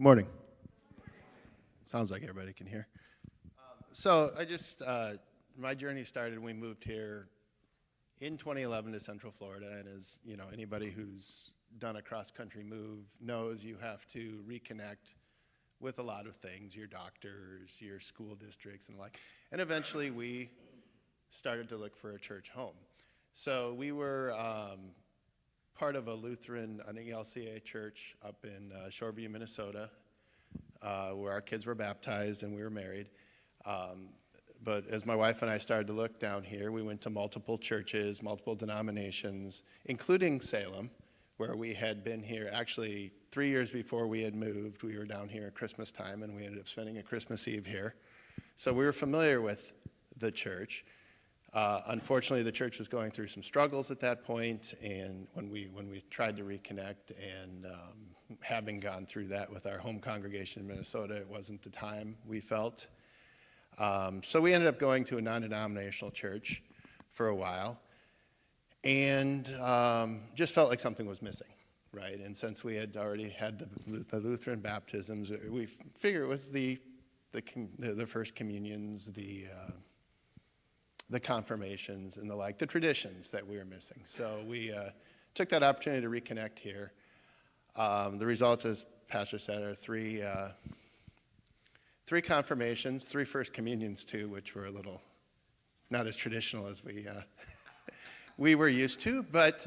Good morning. Sounds like everybody can hear. So my journey started when we moved here in 2011 to Central Florida, and as you know, anybody who's done a cross-country move knows you have to reconnect with a lot of things, your doctors, your school districts, and the like. And eventually we started to look for a church home. So we were part of an ELCA church up in Shoreview, Minnesota, where our kids were baptized and we were married. But as my wife and I started to look down here, we went to multiple churches, multiple denominations, including Salem, where we had been here actually 3 years before we had moved. We were down here at Christmas time, and we ended up spending a Christmas Eve here. So we were familiar with the church. Unfortunately, the church was going through some struggles at that point, and when we tried to reconnect, and having gone through that with our home congregation in Minnesota, it wasn't the time we felt. So we ended up going to a non-denominational church for a while, and just felt like something was missing, right? And since we had already had the Lutheran baptisms, we figured it was the first communions, the confirmations and the like, the traditions that we were missing. So we took that opportunity to reconnect here. The result, as Pastor said, are three confirmations, 3 first communions too, which were a little not as traditional as we were used to, but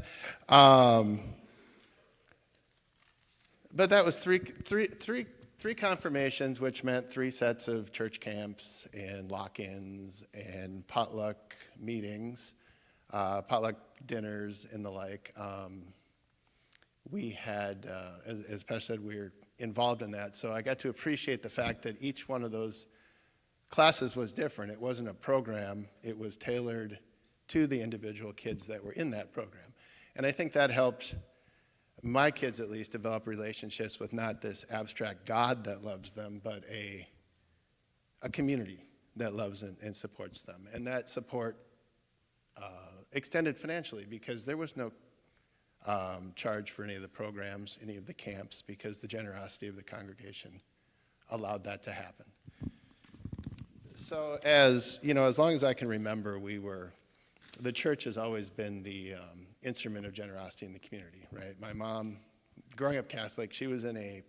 that was three confirmations, which meant 3 sets of church camps and lock-ins and potluck meetings, potluck dinners and the like. We had, as Pastor said, we were involved in that, so I got to appreciate the fact that each one of those classes was different. It wasn't a program, it was tailored to the individual kids that were in that program. And I think that helped my kids at least develop relationships with not this abstract God that loves them, but a community that loves and supports them. And that support extended financially, because there was no charge for any of the programs, any of the camps, because the generosity of the congregation allowed that to happen. So as long as I can remember, the church has always been the instrument of generosity in the community, right? My mom, growing up Catholic, she was in a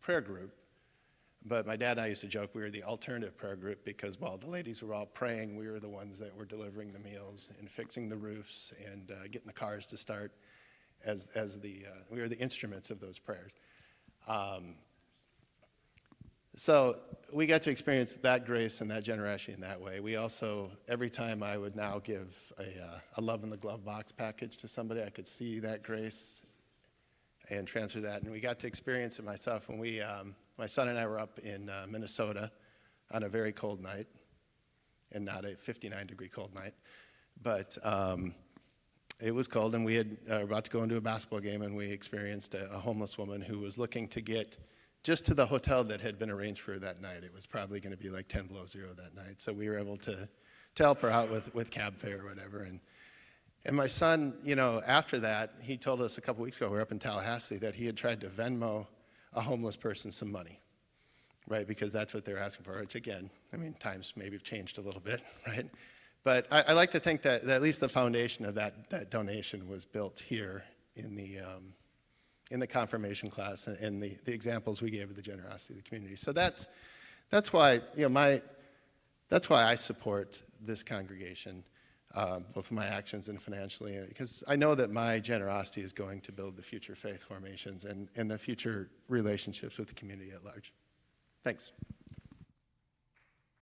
prayer group, but my dad and I used to joke we were the alternative prayer group, because while the ladies were all praying, we were the ones that were delivering the meals and fixing the roofs and getting the cars to start, we were the instruments of those prayers. So we got to experience that grace and that generosity in that way. We also, every time I would now give a Love in the Glove Box package to somebody, I could see that grace and transfer that. And we got to experience it myself when my son and I were up in Minnesota on a very cold night, and not a 59-degree cold night, but it was cold, and we had about to go into a basketball game, and we experienced a homeless woman who was looking to get just to the hotel that had been arranged for that night. It was probably going to be like 10 below zero that night. So we were able to help her out with cab fare or whatever. And my son, after that, he told us a couple weeks ago, we were up in Tallahassee, that he had tried to Venmo a homeless person some money, right? Because that's what they're asking for, which again, times maybe have changed a little bit, right? But I like to think that at least the foundation of that donation was built here in the confirmation class and the examples we gave of the generosity of the community. So that's why that's why I support this congregation, both my actions and financially, because I know that my generosity is going to build the future faith formations and the future relationships with the community at large. Thanks.